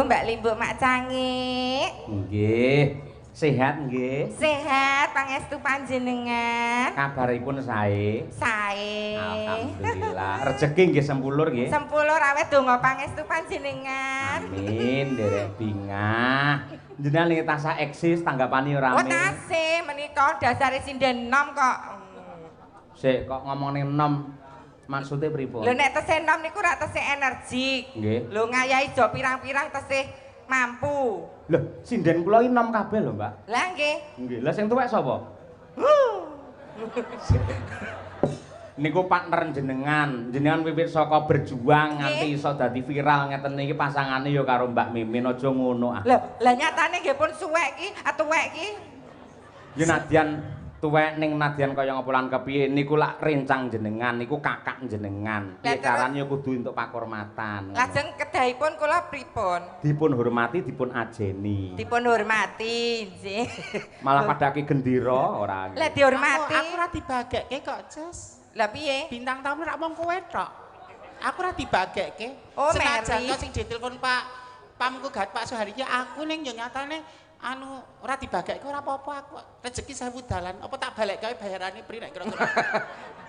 Mbak Limbuk Mak Cangik. Nggih. Sehat nggih. Sehat pangestu panjenengan. Kabaripun sae. Sae. Alhamdulillah. Rezeki nggih sempulur nggih. Sempulur awet donga pangestu panjenengan. Amin, Derek Bingah. Jenengan niki tasah eksis tanggapane ora Oh, tasih menika dasare sinden nom kok. Sik kok ngomongin nom. Maksudnya pripun? Lho nek tesih nom niku ora tesih energik. Nggih. Lho ngayahi jo pirang-pirang tesih mampu. Lho, sinden kula iki nom kabeh lho, Mbak. Lah nggih. Nggih. Lah sing tuwek sapa? Niku partner jenengan. Jenengan wiwit saka berjuang nganti iso dadi viral ngeten niki pasangane ya karo Mbak Mimin aja ngono ah. Lah nyatane nggih pun suwek iki, atuwek iki. Ya nadyan tuwek ning nadyan kaya ngapa lan kepiye niku lak rencang jenengan niku kakak jenengan. Piye carane kudu entuk pakurmatan. Lajeng kedahipun kula pripun? Dipun hormati, dipun ajeni. Dipun hormati, nggih. Malah padake gendera ora. Lah dihormati. Aku ora dibagekke kok, Ces. Lah piye? Bintang tamu rak mung kowe tok. Aku ora dibagekke. Oh, senajan Mary. kok sing ditelepon Pak Pamku Gat Pak Soehari aku ning yo nyatane anu ora dibagekke ora apa-apa aku rezeki 1000 dalan. Apa tak balekke bayarane pri nek kira-kira.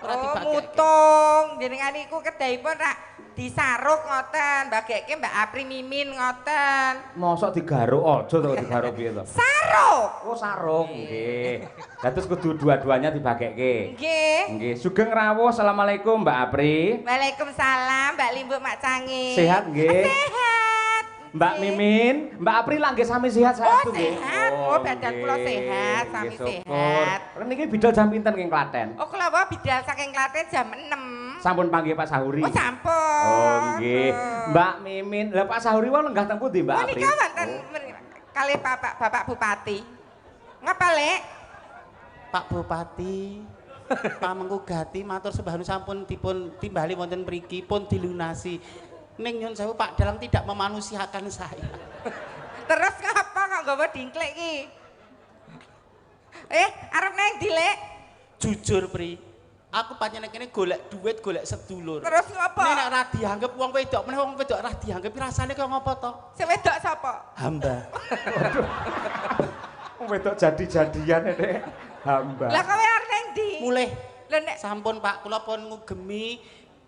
Ora dibagekke. Mutung jenengan iku kedahipun rak disaruk ngoten, bagekke Mbak Apri Mimin ngoten. Mosok digaruk aja to digaruk piye to? Saruk. Oh sarung nggih. Lah terus kudu dua-duanya dibagekke. Nggih. Nggih, sugeng rawuh. Assalamualaikum Mbak Apri. Waalaikumsalam Mbak Limbuk Mak Cangik. Sehat nggih? Sehat. Mbak Mimin, Mbak Apri lah nggih sami sehat Oh, nggih. sehat. Oh, badan kula sehat, sami Nggih, syukur. sehat. Niki bidal jam pinten king Klaten? Oh, kula wae bidal saking Klaten jam 6. Sampun panggih Pak Sahuri. Oh, sampun. Oh, nggih. Mbak Mimin, lah Pak Sahuri wae lenggah teng pundi Mbak Oh, Apri? nika wonten kalih Bapak Bupati. Ngapa, Lek? Pak Bupati Pamengku Gati matur sembah sampun dipun timbali wonten mriki pun dilunasi. Ning nyun sewu Pak Dalang tidak memanusiakan saya. Terus ngapa kok nggawa dingklek iki? Arep nang ndi, Lek? Jujur Pri, aku panjenengan kene golek duit, golek sedulur. Terus ngapa? Nek ora dianggep wong wedok, meneh wong wedok ora dianggep rasane kaya ngapa to? Sing wedok sapa? Hamba. Wong wedok jadi-jadian nek hamba. Lah kowe arep nang ndi? Mulih Lah nek sampun Pak, kula pun ngugemi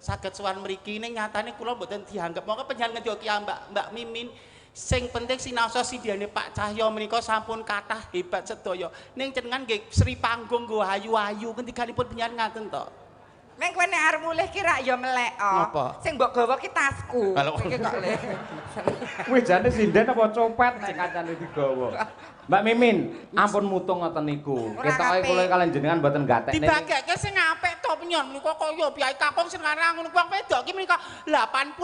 saged sowan mriki ning nyatane kula mboten dianggep. Monggo panjenengan ngendika ya Mbak Mimin. Sing penting sinaosa sidane Pak Cahyo menika sampun kathah hebat sedaya. Ning jenengan nggih Sri Panggung nggo ayu-ayu kendikanipun panjenengan ngaten to. Meng kowe nek arep mulih ki rak ya melek. Napa? Sing mbok gawa ki tasku. Iki kok Le. Kuwi jane sinden apa copet sing kancane digawa. Mbak Mimin, ampun mutung ngoten niku. Ketoke kula kalian jenengan mboten gatekne. Dibagekke sing apik to penyon menika kaya Piai Kakung sing larang ngono wong wedok ki menika 80%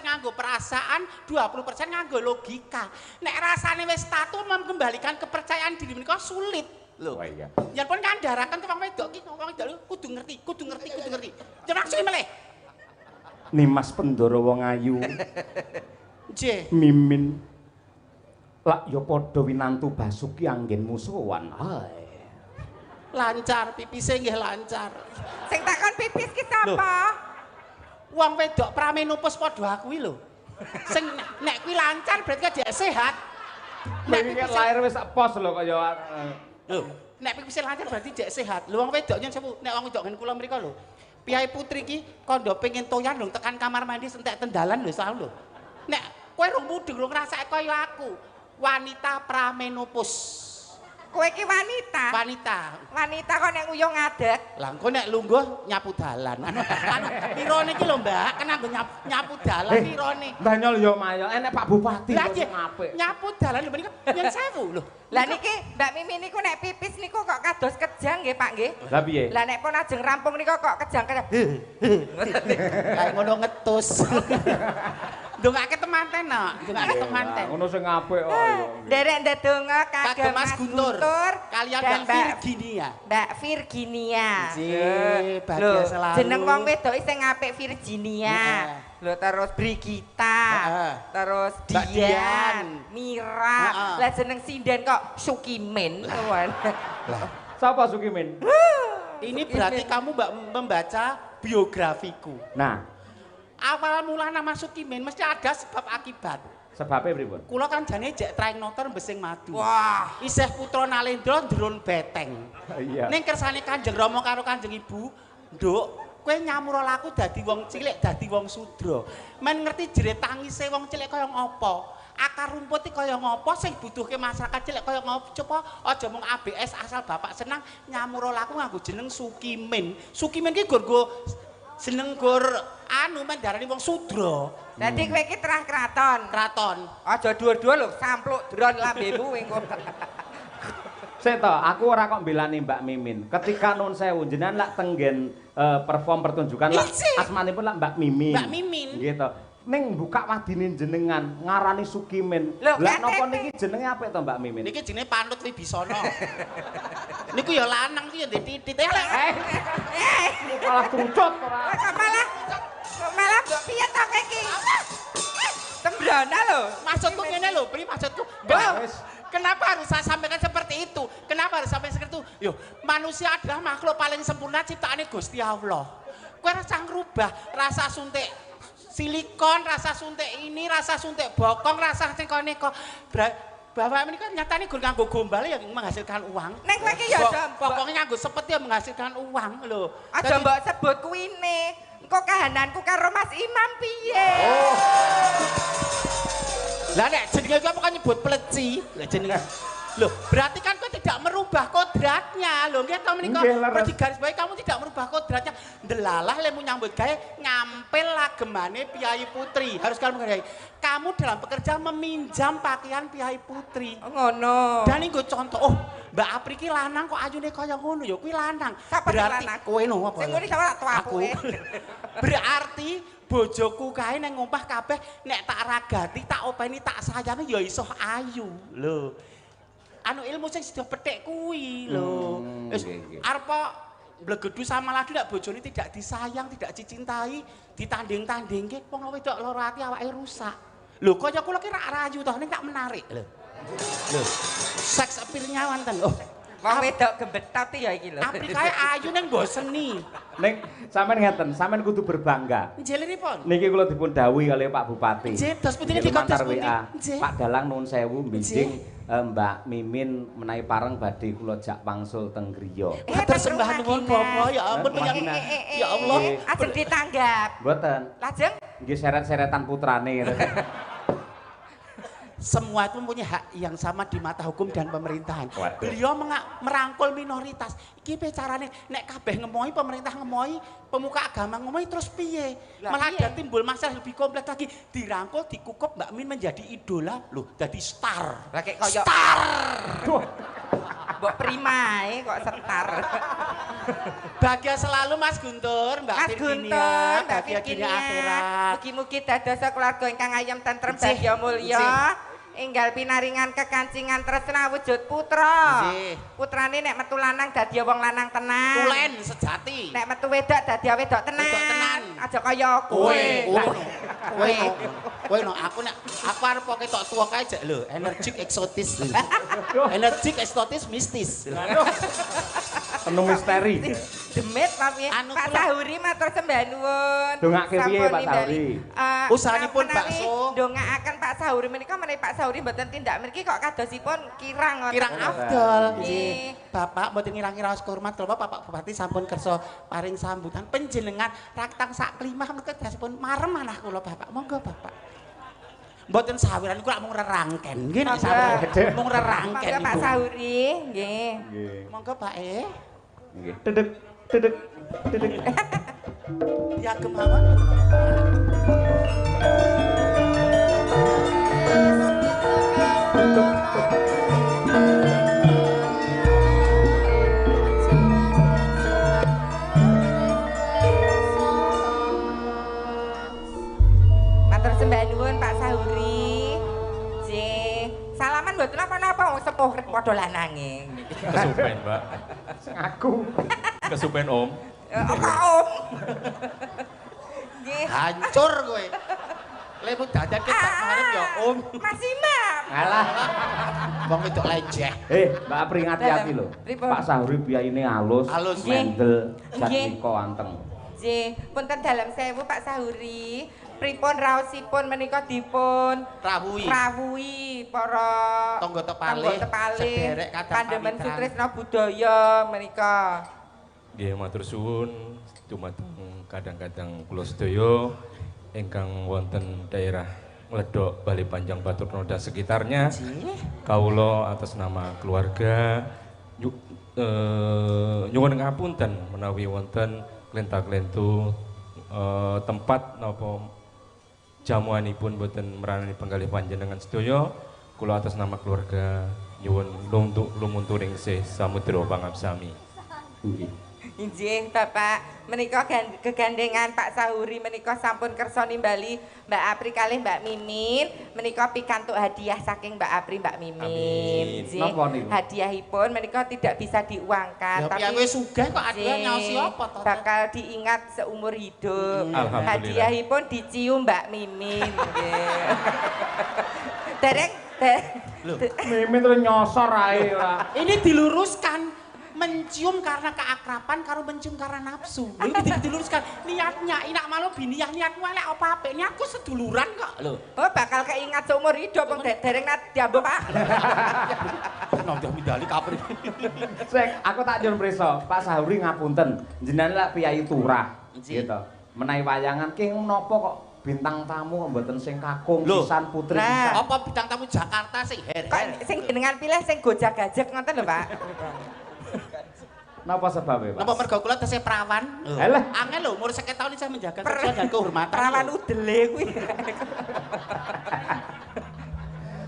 nganggo perasaan, 20% nganggo logika. Nek rasane wis tatu mengembalikan kepercayaan diri menika sulit. Lho. Oh iya. Yen pun kandharaken ke wong wedok ki wong wedok kudu ngerti. Jangan maksud meleh. Nimas Pendoro wong ayu. Nggih. Mimin. Lak ya padha winantu Basuki anggenmu sowan. Hai. Lancar pipise nggih lancar. Sing takon pipis ki sapa? Wong wedok pramenopause padha aku lho. Sing nek kuwi lancar berarti dia sehat. Nek iki lahir wis pos lho kaya Lho, nek pipise lancar berarti dia sehat. Lho wong wedok nyen sewu, nek wong wedok ngen kula mriko lho. Piai putri ki kandha pengen toyan lho tekan kamar mandi entek tendalan lho salah lho. Nek kowe rung mudeng lho ngrasake kaya aku. Wanita pramenopause. Kowe ki wanita. Wanita kok nek uyuh ngadeg. Lah engko nek lungguh nyapu dalan. Anu pirone iki lho, Mbak, kan anggo nyapu dalan pirone. Mbah Nyol yo mayo enek Pak Bupati Lah sing apik. nyapu dalan lho menika nyen sewu lho. Lah niki Mbak Mimin niku nek pipis niku kok kados kejang nggih, Pak nggih. Lah piye? Lah nek pun ajeng rampung niku kok kejang-kejang. Kayak ngono ngetus. Ndongake temanten no, ndongake temanten. Ngono sing apik kok yo. Derek ndedonga kagem Mas Guntur kalian dan Mbak Virginia. Mbak Virginia. Nggih, bahagia Lho, selalu. jeneng wong wedok sing apik Virginia. Lho terus Brigita. Terus Mbak Dian, Mira. Heeh. Lah jeneng sinden kok Sukimin. Lah. Sapa Sukimin? Ini berarti kamu Mbak membaca biografiku. Nah, Awal mula nama Sukimin mesti ada sebab akibat. Sebabe pripun? Kula kan jane jek traing notor Besing Madu. Wah, Isih putra Nalendra ndrun beteng. Iya. Ning kersane Kanjeng Rama karo Kanjeng Ibu, Nduk, kowe nyamura laku dadi wong cilik, dadi wong sudra. Men ngerti jerit tangise wong cilik kaya ngopo? Akar rumput iki kaya ngopo sing butuhke masyarakat cilik kaya ngopo? Coba aja mung ABS asal bapak senang nyamura laku nganggo jeneng Sukimin. Sukimin ki gur jeneng gur anu men darani wong sudra. dadi kowe iki terah kraton. Kraton. Aja dhuwur-dhuwur lho, sampluk dron lambemu engko. Sik to, aku ora kok mbelani Mbak Mimin. Ketika nun sewu jenengan lak tenggen perform pertunjukan lak asmanipun lak Mbak Mimin. Mbak Mimin. Gitu. Ning buka wadine jenengan ngarani Sukimin. Lho, Lah kan napa tete. niki jenenge apik to Mbak Mimin? Niki jenenge Panut Wibisana. Niku ya lanang ki ya ndek titit. Malah trucut ora. Kok malah mbok piye to kowe iki? Sembrana lho. Maksudku ngene lho, Pri, maksudku. Wis. Kenapa harus saya sampaikan seperti itu? Kenapa harus sampai seperti itu? Yo, manusia adalah makhluk paling sempurna ciptaane Gusti Allah. Kowe rasa ngrubah rasa suntik silikon, rasa suntik ini, rasa suntik bokong, rasa sing kok. Bapak ini kan nyatanya gue nganggo gombal yang menghasilkan uang. Nek kowe iki ya aja Pokoknya nganggo sepet ya menghasilkan uang lho. aja mbok sebut kuwine. Engko kahananku karo Mas Imam piye? Lah nek jenenge kowe kok nyebut pleci, lah jenenge. Loh, berarti kan kau tidak merubah kodratnya. Loh, nggih to menika. Di garis bawahi kamu tidak merubah kodratnya. Ndelalah lemu nyambut gawe ngampil lagemane Piai Putri. Harus kamu ngerti. Kamu dalam pekerjaan meminjam pakaian Piai Putri. Oh, ngono. Dan ini gue contoh, oh Mbak Apri ki lanang kok ayune kaya ngono ya kuwi lanang. Sapa Berarti lanang? kowe no apa? Sing ngene sapa Aku. tuaku. Berarti bojoku kae nang ngompah kabeh nek tak ragati, tak openi, tak sayangi ya iso ayu. Lho. Anu ilmu sing sudah petik kuwi lho. Wis arep blegedu sama lagi ndak bojone tidak disayang, tidak dicintai, ditanding-tandingke wong wedok loro ati awake rusak. Lho kaya kula ki rak rayu to ning tak menarik lho. Lho. Seks appeal-nya wonten. Oh, Wong wedok gembetot ya iki lho. Apri kae ayu ning mboseni. Ning sampean ngeten, sampean kudu berbangga. Njeliripun. Niki kula dipun dawuhi oleh Pak Bupati. Nggih, dos putune Nggih, dikotes lumantar pundi? WA. Nggih. Pak Dalang nuwun sewu mbinjing Mbak Mimin menawi pareng badhe kula jak wangsul teng griya. Matur sembah nuwun Bapak, ya ampun penyanyi. Ya Allah. Ajeng ditanggap. Mboten. Lajeng Nggih seret-seretan putrane. Semua itu mempunyai hak yang sama di mata hukum dan pemerintahan. Waduh. Beliau merangkul minoritas. Iki piye carane nek kabeh ngemohi pemerintah ngemohi, pemuka agama ngemohi terus piye? Lah, Malah piye? ada timbul masalah lebih kompleks lagi. Dirangkul, dikukup Mbak Min menjadi idola. Loh, jadi star. Lah kaya kaya Star. mbok primae kok setar. Bahagia selalu Mas Guntur, Mbak Mas Virginia. Guntur, Mbak Bahagia dunia Virginia. akhirat. Mugi-mugi dados keluarga ingkang ayem tentrem Nggih, bahya mulya. nggih. Enggal pinaringan kekancingan tresna wujud putra. Nggih. Putrane nek metu lanang dadi wong lanang tenan. Tulen sejati. Nek metu wedok dadi wedok tenan. Wedok tenan. Aja kaya kowe. Kowe no, aku arep ketok tuwa kae jek lho, energik eksotis. Energik eksotis mistis. Penuh misteri. Demit tapi Anu Pak kula- Sahuri matur sembah nuwun. Dongake piye, Sampun Pak nimbali. Sahuri? Usahanipun menawi bakso. Ndongaaken Pak Sahuri menika menawi Pak Sahuri mboten tindak mriki kok kadosipun kirang ngoten. Kirang afdol. Nggih. Bapak mboten ngira-ngira hormat kula Bapak Bupati sampun kersa paring sambutan panjenengan raktang sak klimah menika dasipun marem manah kula Bapak. Monggo Bapak. Mboten sawiran kula mung rerangken. Nggih nek Monggo. sawiran mung rerangken. Monggo Pak Ibu. Sahuri, nggih. Nggih. Monggo Pak Nggih. Dedek dedek dedek. Ya kemawon. Matur sembah nuwun Pak Sahuri. Nggih. Salaman mboten apa-apa wong sepuh padha lanange. Kesupen, Mbak. Sing aku. Kesupen, Om. Apa Om? Nggih. Hancur kowe. Lemu dadak ki tak ngarep ya Om. Mas Imam. Alah. Wong wedok leceh. Mbak Apri hati-hati lho. Pripun? Pak Sahuri biyaine alus, Alus. mendel, Nggih. jatiko anteng. Nggih. Nggih, punten dalem sewu Pak Sahuri. Pripun raosipun menika dipun rawuhi para tangga tepalih sederek kadang Pandemen pamitaran. Sutrisna Budaya menika. Nggih matur suwun dumateng kadang-kadang kula sedaya ingkang wonten daerah Ngledok, Bali Panjang, Batur Noda sekitarnya. Kawula atas nama keluarga nyuwun ngapunten menawi wonten klenta-klentu tempat napa jamuanipun boten meranani penggalih panjenengan sedaya. Kula atas nama keluarga nyuwun lumunturing sih samudra pangabsami. Injih Bapak, menika kegandengan Pak Sahuri menika sampun kersa nimbali Mbak Apri kalih Mbak Mimin, menika pikantuk hadiah saking Mbak Apri Mbak Mimin. Amin. Napa niku? Hadiahipun menika tidak bisa diuangkan, tapi kowe sugih kok aduh nyaosi apa to? bakal diingat seumur hidup. Alhamdulillah. Hadiahipun dicium Mbak Mimin. Nggih. Dereng Mimin terus nyosor ae ora. Ini diluruskan. Mencium karena keakraban karo mencium karena nafsu. Lho iki diluruskan. Niatnya inak malu biniah niatmu elek apa apik? Niatku seduluran kok lho. Oh bakal keingat seumur hidup wong dereng diambo Pak. Nonton midali kapri. Sek, aku tak nyuwun prisa, Pak Sahuri ngapunten. Jenengan lak piyai turah. Gitu. Menawi wayangan ki menapa kok bintang tamu kok mboten sing kakung pisan putri pisan. Apa bintang tamu Jakarta sing her-her? Sing jenengan pilih sing gojag-gajeg ngoten lho Pak. Napa sebabnya, Pak? Napa mergo kula tesih prawan? Alah. Angel lho, umur 50 tahun saya menjaga kesucian dan kehormatan. Perawan udele kuwi.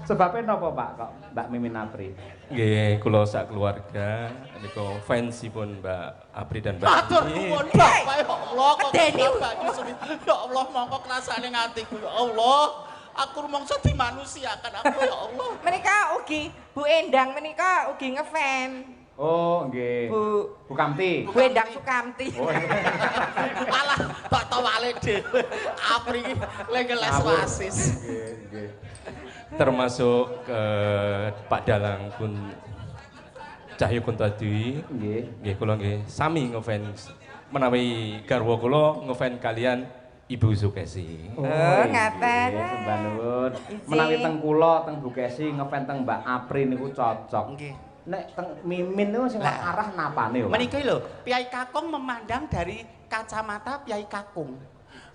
Sebabnya napa, Pak? Kok Mbak Mimin Apri? Nggih, kula sak keluarga niku fansipun Mbak Apri dan Mbak Matur Mimin. nuwun Bapak ya Allah kok Medeni. Bapak Yusuf. Ya Allah mongko krasane ngatiku ya Allah. Aku rumangsa dimanusiakan aku ya Allah. Menika ugi Bu Endang menika ugi ngefan. Oh, nggih. Bu Kamti. Bu Endang Sukamti. Oh, Alah tak tawale dhewe. Apri iki legeles wasis. nggih, nggih. Termasuk Pak Dalang pun Cahyo Kuntadwi. Nggih. Nggih kula nggih sami ngefans menawi garwa kula ngefans kalian Ibu Sukesi. Oh, ngaten. Nggih, sembah nuwun. Izin. Menawi teng kula teng Bu Kesi ngefans teng Mbak Apri niku cocok. Nggih. Nek teng Mimin niku sing arah napane, Pak? Menika lho, Piai Kakung memandang dari kacamata Piai Kakung.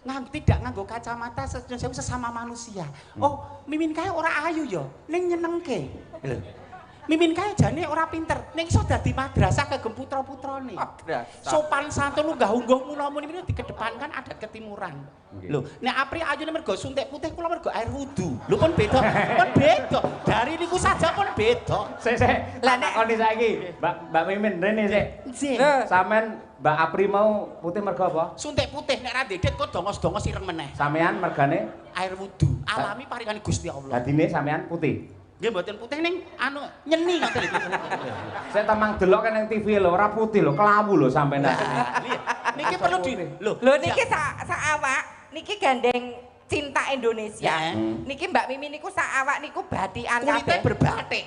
Tidak nganggo kacamata sesama manusia. Oh, Mimin kae ora ayu ya, ning nyenengke. Lho. Mimin kae jane ora pinter, ning iso dadi madrasah kagem putra-putrane. Sopan santun unggah-ungguh mula-muli ini dikedepankan adat ketimuran. Lho, nek Apri ayune mergo suntik putih kula mergo air wudu. Lho pun beda, pun beda. Dari niku saja pun beda. Sik. Lah nek koni saiki, Mbak Mimin rene sik. Nggih. Sampean Mbak Apri mau putih mergo apa? Suntik putih nek ra dedet kok dongos-dongos ireng meneh. Sampean mergane Air wudu alami paringane Gusti Allah. dadine sampean putih. Nggih mboten putih ning anu nyeni ngoten iki. Saya tamang delok kan yang TV lho, ora putih lho, kelawu lho sampean. Niki perlu di lho Niki sak awak niki gandeng cinta Indonesia. Ya. Niki Mbak Mimin niku sak awak niku batikan kulitnya berbatik.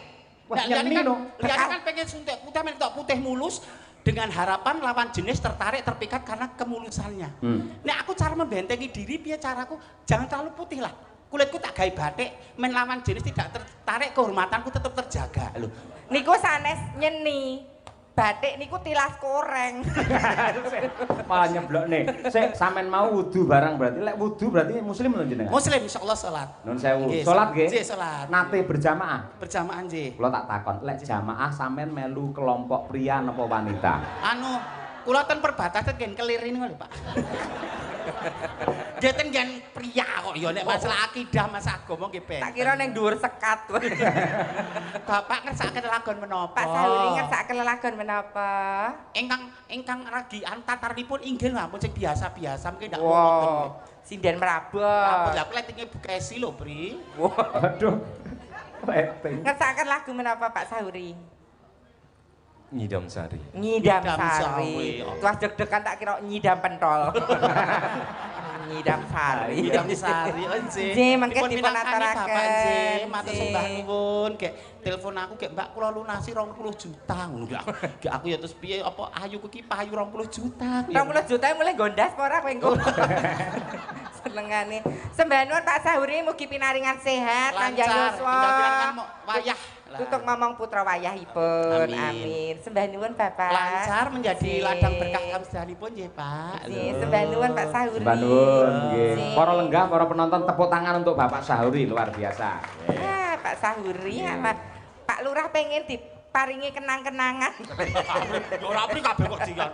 Wah, Nah, nyeni kan, no. lihat kan pengen suntik putih, pengen tok putih mulus dengan harapan lawan jenis tertarik terpikat karena kemulusannya. Nek aku cara membentengi diri, piye caraku? Jangan terlalu putih lah. Kulitku tak gawe batik, men lawan jenis tidak tertarik, kehormatanku tetap terjaga. Lho. Niku sanes nyeni. Batik niku tilas koreng. Malah nyeblok nih. Sik sampean mau wudu barang berarti lek wudu berarti muslim lho jenengan. Muslim insyaallah salat. Nun sewu. Nggih, Salat nggih. nggih, salat. Nate berjamaah. Berjamaah nggih. Kula tak takon, lek jamaah sampean melu kelompok pria napa wanita? Anu, kula ten perbatasan gen kelirin lho, Pak. Nggih ten gen pria kok ya nek masalah akidah, masalah agama nggih ben. Tak kira ning dhuwur sekat. Bapak ngersakaken lelagon menapa? Pak Sahuri ngersakaken lelagon menapa? Ingkang ragian tataripun inggil ampun sing biasa-biasa mungkin ndak Wow, sinden merabot. Lah pletinge Bu Kesi lho, Pri. Waduh. Rating. Ngersakaken lagu menapa Pak Sahuri? Nyidam Sari. Nyidam Nyidam sari. Sari. Tuas deg-degan tak kira nyidam pentol. Ngidam Sari. Ngidam Sari, oh nggih. Nggih, mengke Dipun dipun minangkani aturaken. Bapak nggih, matur Nggih. sembah nuwun. Gek telepon aku gek Mbak kula lunasi 20 juta ngono gek aku ya terus piye apa ayuku ki payu 20 juta. 20 juta mulai gondas apa ora kowe engko. Senengane. Sembah nuwun Pak Sahuri mugi pinaringan sehat panjang Lancar, yuswa. tinggal pirangan wayah. Tutuk ngomong putra wayahipun. Amin. Amin. Sembah nuwun Bapak. Lancar menjadi Nggih. ladang berkah kamsahanipun nggih Pak. Nggih, sembah nuwun Pak Sahuri. Sembah nuwun nggih. Nggih. Para lenggah, para penonton tepuk tangan untuk Bapak Sahuri luar biasa. Ah, Pak Sahuri sama Pak Lurah pengen diparingi kenang-kenangan. Ya ora apri kabeh kok dikan.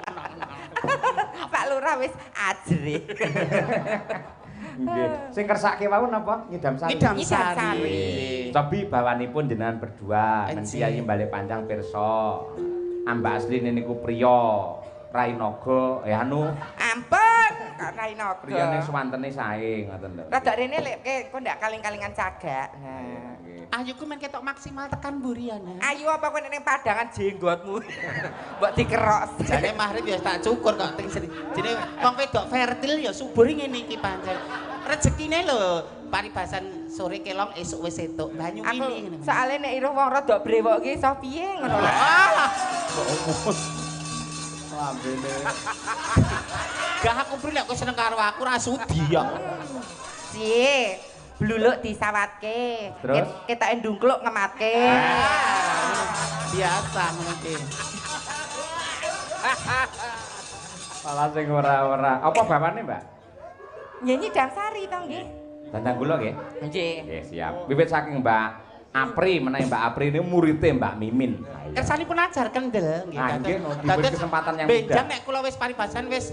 Pak Lurah wis ajre. Nggih. Sing kersake wau napa? Ngidam Sari. Ngidam Ngidam Sari. Sari. Cobi bawanipun jenengan berdua, men Enci. Kyai Balik Panjang pirsa. Ambak asline niku priya Rainaga, anu Ampun, Kak Rainaga. priya ning swantene sae ngoten lho. Rada rene lek kok ndak kaling-kalingan cagak. Nah. Nggih. Ayuku men ketok maksimal tekan mburi ya. Ayu apa kowe ning padangan jenggotmu. Mbok dikerok. Jane mahrib ya tak cukur kok ting seri. Jene wong wedok fertil ya subur ngene iki pancen. Rezekine lho paribasan sore kelong esuk wis entuk banyu Aku ini. soalnya nek iruh wong rada brewok ki iso piye ngono lho. Lambene. Gak aku pri nek kowe seneng karo aku ra sudi ya. Siye, bluluk disawatke. Terus? Ketoke ndungkluk ngematke. Biasa ngono ki. Malah sing ora-ora. Apa bapakne, Mbak? Nyanyi Damsari to nggih. Dandang kula nggih. Nggih. Nggih, siap. Wiwit saking Mbak Apri menawi Mbak Apri ini muridé Mbak Mimin. Kersanipun ajar kendel nggih. Ah, nggih, Dados- diberi dados kesempatan yang benjang mudah. nek kula wis paribasan wis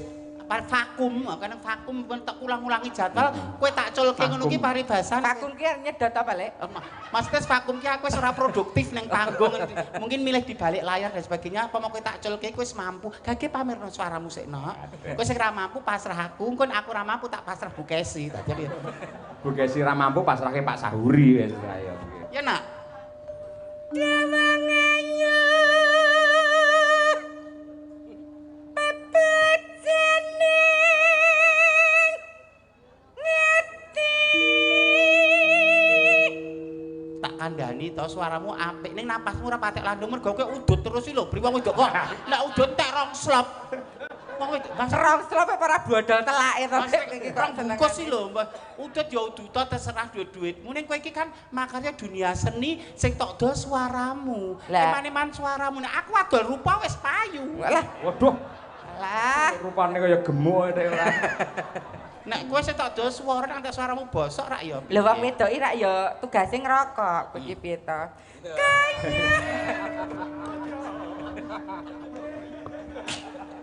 vakum, kadang vakum pun tak ulang-ulangi jadwal, kowe tak culke ngono ki Vakum. paribasan. Vakum ki nyedot apa lek? Mas tes vakum ki aku wis ora produktif ning panggung. Mungkin milih di balik layar dan sebagainya. Apa mau kowe tak culke kowe wis mampu. Gage pamerno suaramu sik, Nok. Kowe sing ra mampu pasrah aku, engko aku ra mampu tak pasrah Bu Kesi. Dadi piye? Bu Gesi ra mampu pasrahke Pak Sahuri wis ayo nggih. Ya, Nak. Tak kandhani to suaramu apik ning napasmu ora patek landung mergo kowe udut terus iki lho bri wong wedok kok nek udut tek rong slop wong wedok Mas Serong slop apa ora bodol telake to Mas iki rong bungkus iki lho Mbah udut ya uduta terserah duit-duitmu ning kowe iki kan makarya dunia seni sing tok do suaramu Lah. eman-eman suaramu nek aku adol rupa wis payu Lah, Waduh, lah. rupane kaya gemuk nek ora. nek kowe sing tok do suara nek suaramu bosok rak ya Lho wong wedok iki rak ya tugase ngerokok, kuwi piye to?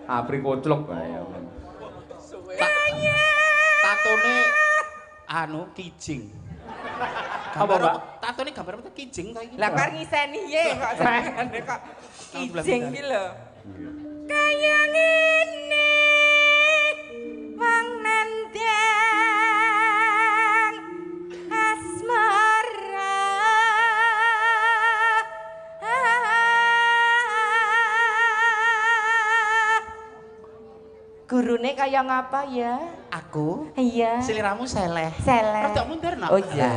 Apri kocluk ayo. tatone anu kijing. Apa, Mbak? Tatone gambar apa kijing to iki? Lah kok ngiseni ye kok senengane kok kijing ki lho. Kaya ngene wong nandang asmara Gurune kaya ngapa ya? Aku Iya. seliramu seleh. Seleh. Rada mundur no. Oh iya.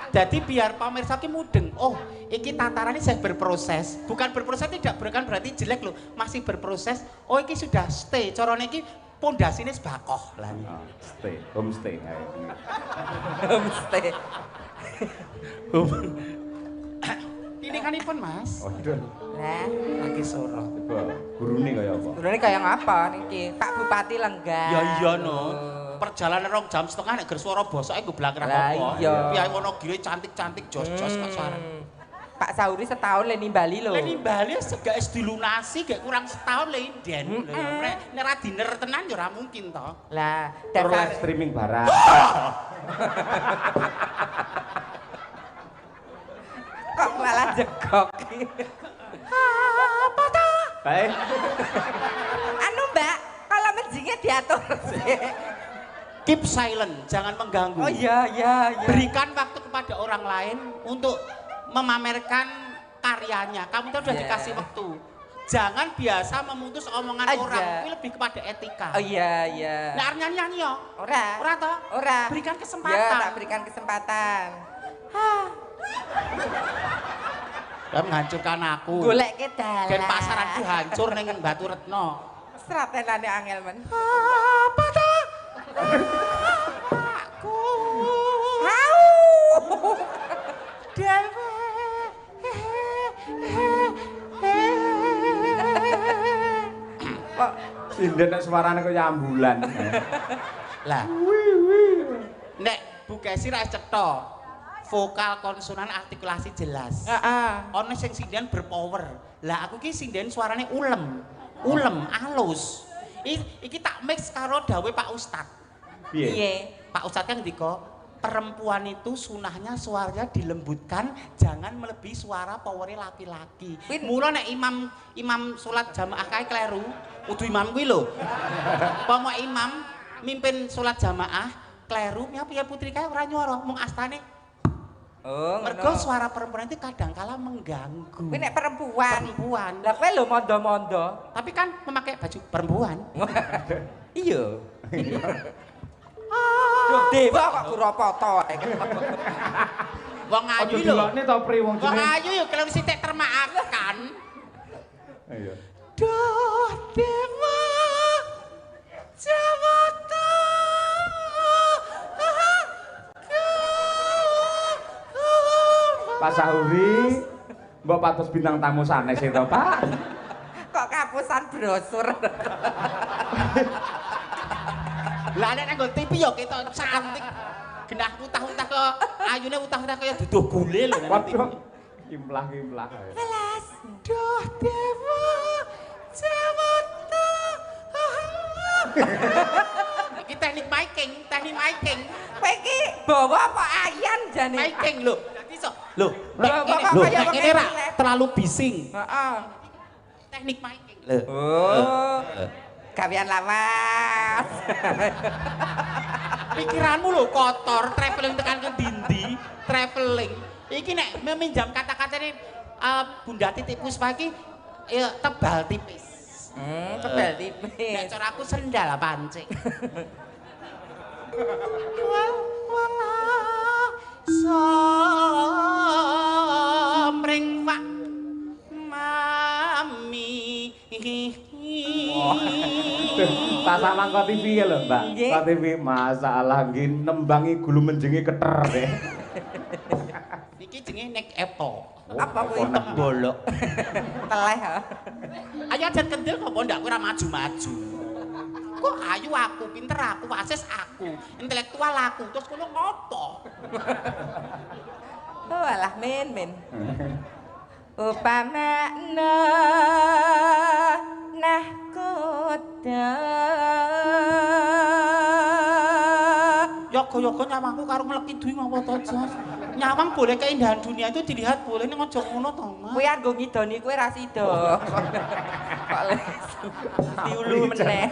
Jadi biar pemirsa ki mudeng. Oh, iki tatarannya saya berproses. Bukan berproses tidak bukan berarti jelek loh. Masih berproses. Oh, iki sudah stay. Corone iki pondasine sebakoh lah. Oh, stay, homestay ayo. Homestay. Ini kan ipun Mas. Waduh, Lah, Lagi soro. coba gurune kaya apa? gurune kaya ngapa niki? Pak Bupati Lenggah. Ya iya no. Perjalanan 2 jam setengah nek ger swara bosoke goblak ra Lah, apa. iya. Piye Wonogiri cantik-cantik jos-jos kok suara. Pak Sauri setahun le nimbali lho. Lah nimbali segak wis dilunasi gak kurang setahun le inden. Nek ra diner tenan ya ora mungkin to. Lah, Terus live dasar streaming barang. kok malah jegok. Apa to? Baik. Anu Mbak, kalau menjingnya diatur sih. Keep silent, jangan mengganggu. Oh iya, iya, iya. Berikan waktu kepada orang lain untuk memamerkan karyanya. Kamu tuh udah Yeah. dikasih waktu. Jangan biasa memutus omongan Iya. orang. Kuwi lebih kepada etika. Oh iya iya. Nek arep nyanyi yo. Ora. Ora toh? Ora. Berikan Ya, kesempatan. tak berikan kesempatan. Dan menghancurkan aku. Goleke dalan. Dan pasaranku hancur ning Batu Retno. Stratenane angel men. Apa toh? Aku. Hau. Dewe. Kok Sinden nek suarane kaya ambulan. Lah. Nek Bu Kesi ra cetha. Vokal konsonan artikulasi jelas. heeh. Ono sing sinden berpower. Lah aku ki sinden suarane ulem. Ulem, alus. Iki tak mix karo dawe Pak Ustad. Piye? Piye? Pak Ustad kan ngendika, perempuan itu sunahnya suaranya dilembutkan, jangan melebihi suara powernya laki-laki. Mula nek imam salat jamaah kae kleru, kudu imam kuwi lho. Pomo imam mimpin salat jamaah kleru, piye putri kae ora nyuara, mung astane. Oh, Mergo ngono. suara perempuan itu kadangkala mengganggu. Kuwi nek perempuan. Perempuan. Lah kowe lho mondo-mondo. Tapi kan memakai baju perempuan. Iya. Duh, dewa kok kuropoto. Wong ayu Aja lho. dilokne to pri wong Wong jenenge. ayu yo kalau sithik termaafkan. Iya. Duh dewa Jawata. Pak Sahuri, mbok patus bintang tamu sanes itu, Pak. Kok kapusan brosur. Lah nek nang TV yo ketok cantik. Genah utah-utah kok ayune utah-utah kaya duduh gule lho nang TV. Waduh. Kimplah-kimplah. Welas. Duh dewa Jawata. Iki teknik miking, teknik miking. Kowe iki bawa apa ayan jane? Miking lho. Dadi iso. Lho, Lho, kok lho, kaya nek ngene ra relate. terlalu bising. Heeh. Teknik miking. Lho. Oh. Gawean lawas. Pikiranmu lho kotor, traveling tekan ke dindi, traveling. Iki nek meminjam kata-katane Bunda Titik Puspa iki ya tebal tipis. Tebal Nek tipis. cara aku sendal pancing. Wala somring Pak Mami. Tak samang kok TV ya lho, Mbak. Nggih. Kok TV masalah nggih nembangi gulu menjengi keter deh. Niki jenenge nek Apple. Apa kuwi? Tembolok. Teleh ha. Ayo aja kendel kok ndak kowe ora maju-maju. Kok ayu aku, pinter aku, fasis aku, intelektual aku, terus kono ngopo? Oh alah men. Upamana nahkoda. Yoga-yoga nyawangku karo ngleki duwi ngopo to, Jas? Nyawang boleh keindahan dunia itu dilihat boleh ning aja ngono to, Mas. Kuwi anggo ngidoni kowe ra sida. Kok les. Diulu meneh.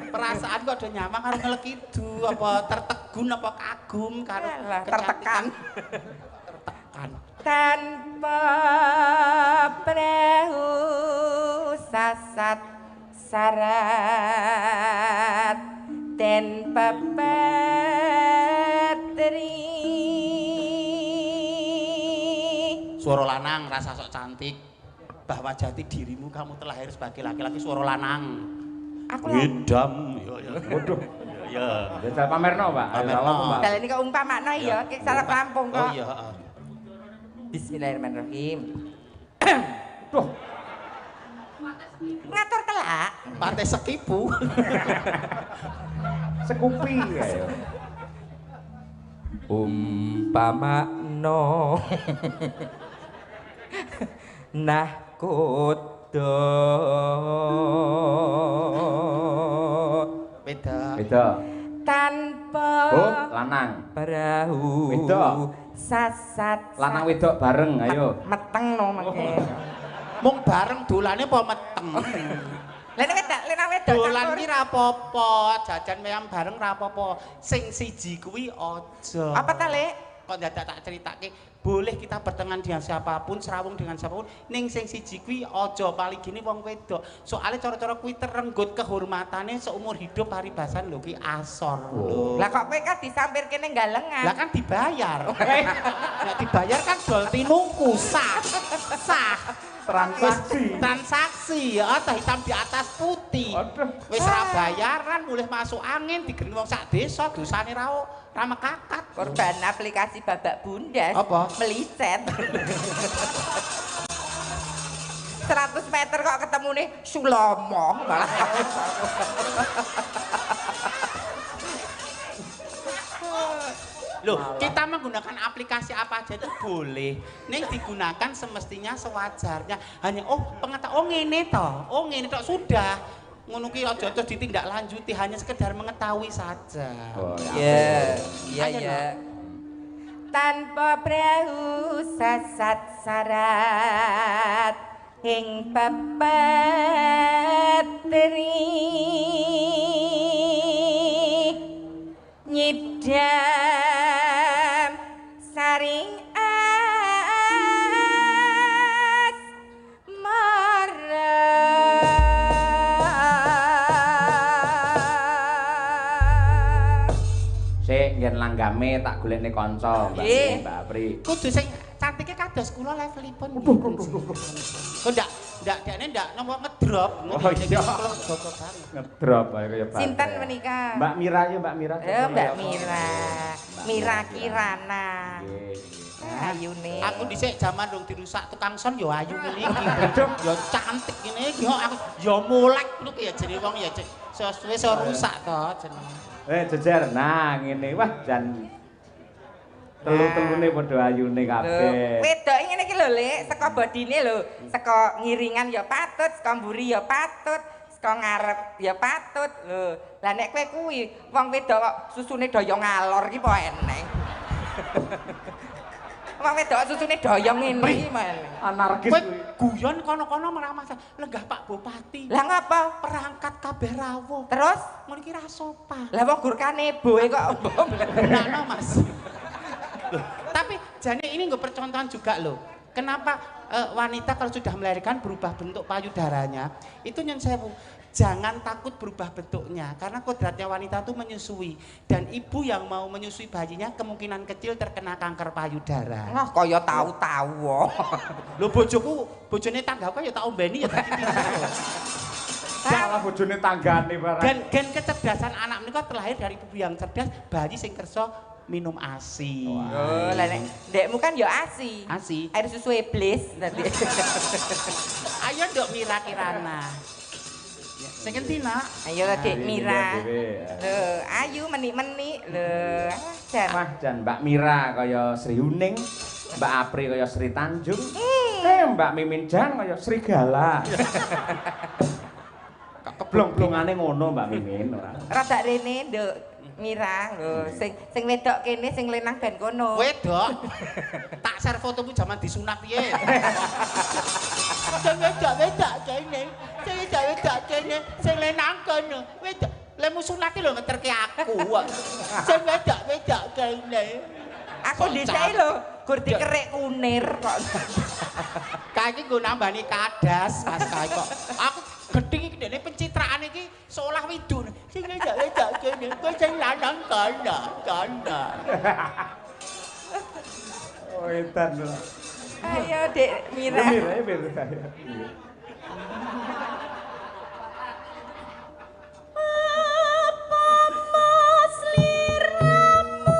Perasaan kok do nyawang karo ngleki du apa tertegun apa kagum karo Alah, kecantikan. tertekan. Tertekan. Tanpa perahu sasat sarat tanpa patri. Suara lanang rasa sok cantik. Bahwa jati dirimu kamu telah lahir sebagai laki-laki suara lanang. Aku lho. Ngedam. Ya. Waduh. Ya. Jajal pamerno, Pak. Ayo, Pamerno. apa, Mbak? Dalan iki kok umpamakno ya, ki sarep Lampung Oh kok. iya, heeh. Bismillahirrahmanirrahim. Duh, Ngatur kelak. Partai sekipu. sekupi ya. Umpamakno nahkoda Beda. Beda. tanpa Oh, lanang. perahu Wedok. sasat Lanang wedok bareng, ayo. meteng no mengke. Mung bareng dolane apa meteng? Lah nek lenang wedok Dolan campur. ki ra apa-apa, jajan meyam bareng ra apa-apa. Sing siji kuwi aja. Apa ta, Lek? kok dadak tak ceritake boleh kita berteman dengan siapapun, serawung dengan siapapun, ning sing siji kuwi aja paligine wong wedok. Soale cara-cara kuwi terenggut kehormatane seumur hidup paribasan lho kuwi asor lho. Lah kok kowe kan disampirke ning galengan. Lah kan dibayar. Nek dibayar kan dol tinuku sah. Transaksi ya atau hitam di atas putih. Wis ra bayaran mulih masuk angin digeni wong sak desa dosane ra mekakat. Korban aplikasi babak bundas. Apa? Melicet. 100 meter kok ketemune Sulomo malah. Loh, kita menggunakan aplikasi apa aja itu boleh. Ning digunakan semestinya sewajarnya. Hanya ngene to sudah. Ngono ki aja terus ditindaklanjuti, hanya sekedar mengetahui saja. Oh, Iya. Tanpa perahu sasat sarat ing pepetri nyidam saring Yen langgame tak golekne kanca Mbak Apri. Kudu sing cantike kados kula levelipun. Kok ndak nomor ngedrop. Oh iya. Ngedrop ae kaya Mbak. Sinten menika? Mbak Mira ya Mbak Mira. Mbak Mira. Mira Kirana. Ayune. Aku dhisik jaman dong dirusak tukang son ya ayu ngene iki. Ya cantik ngene iki aku ya molek ngono ki ya jenenge wong ya wis rusak to jenenge. Jejer. Nah, ngene wah jan telu-telune padha ayune kabeh. Wedok ngene iki lho, Lek, saka bodine lho, saka ngiringan ya patut, saka mburi ya patut, saka ngarep ya patut. Lho, lah nek kowe kuwi wong wedok kok susune daya ngalor iki apa eneng. Wong wedok susune daya ngene iki men. Anarkis kuwi. Guyon kono-kono meramah lenggah Pak Bupati. Lah ngapa? Perangkat kabeh rawuh. Terus ngono iki ra sopan. Lah wong gur kanebo kok. Nah, Mas. Tapi jane ini nggak percontohan juga loh. Kenapa wanita kalau sudah melahirkan berubah bentuk payudaranya? Itu yang saya jangan takut berubah bentuknya karena kodratnya wanita itu menyusui dan ibu yang mau menyusui bayinya kemungkinan kecil terkena kanker payudara. Nah, kaya tahu-tahu. Lho bojone tanggaku ya tak ombeni ya tadi. Salah bojone tanggane barang. Dan gen kecerdasan anak menika terlahir dari ibu yang cerdas, bayi sing kersa minum ASI. Oh, lah nek ndekmu kan ya ASI. ASI. Air susu iblis tadi. Ayo Nduk Mira Kirana. Sing endi Nak? Ayo Dek Mira. Lho, ayu menik-menik. Lho, jan. Wah, jan Mbak Mira kaya Sri Uning, Mbak Apri kaya Sri Tanjung. Mbak Mimin Jang kaya Sri Gala. Keblong-blongane ngono Mbak Mimin ora. Rada rene Nduk Mira lho, sing wedok kene sing lenang ben kono. Wedok. Tak share fotomu jaman disunat piye. Sing wedok kene. Sing wedok kene, sing lenang kono. Wedok. Lemu sunat lho ngeterke aku. Sing wedok kene. Aku dhisik lho, gur dikerek kunir kok. Kae iki nggo nambani kadas Mas kae kok. Aku gedhe iki dene pencitraan iki seolah widun. Sing wedok kene, kok sing lanang kono. Oh, edan lho. Ayo Dek Mira. Mira. Sirnamu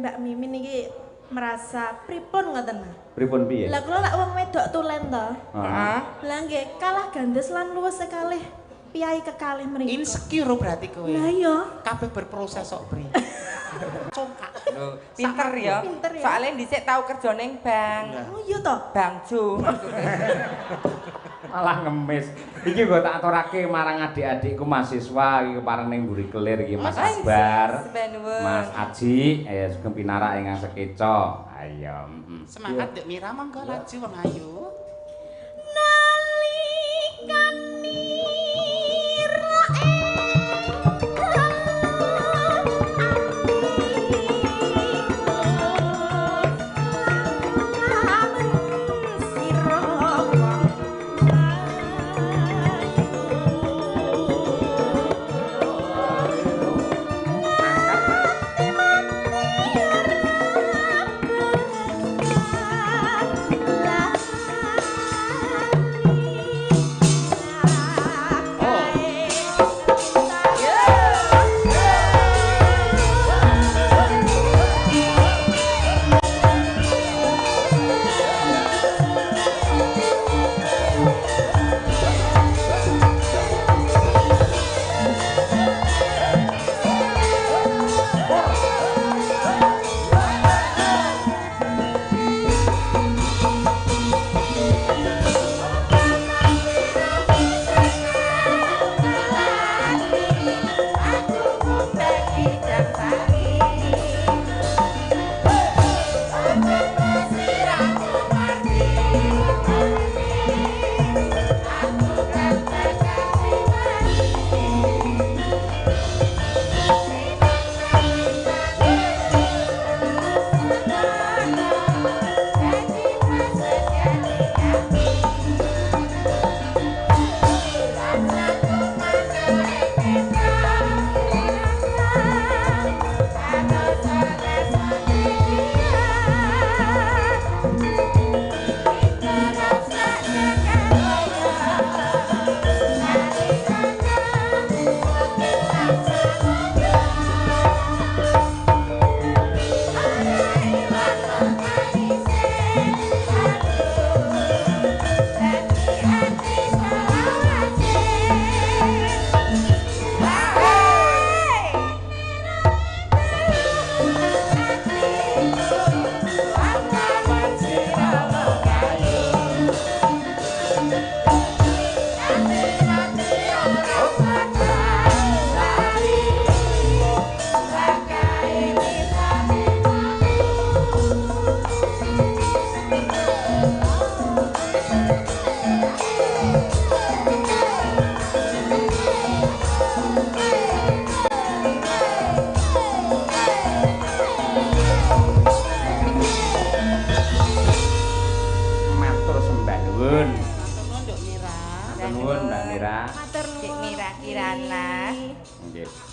Mbak Mimin iki merasa pripun ngoten? Pripun piye? Lah kula lak wong wedok tulen to. Heeh. Lah nggih kalah gandes lan luwes sekali piyai kekalih mriku. Insecure berarti kowe. Lah iya. Kabeh berproses kok, Bri. Congkak. Lho, pinter ya. Pinter ya. Soalnya dhisik tau kerja ning bank. Oh iya to. Bang Jo. Malah ngemis. Iki nggo tak aturake marang adik-adikku mahasiswa iki kepareng ning mburi kelir iki Mas Akbar. Mas Aji, sugeng pinarak ingkang sekeca. Ayo. Semangat Dek Mira monggo laju wong ayu.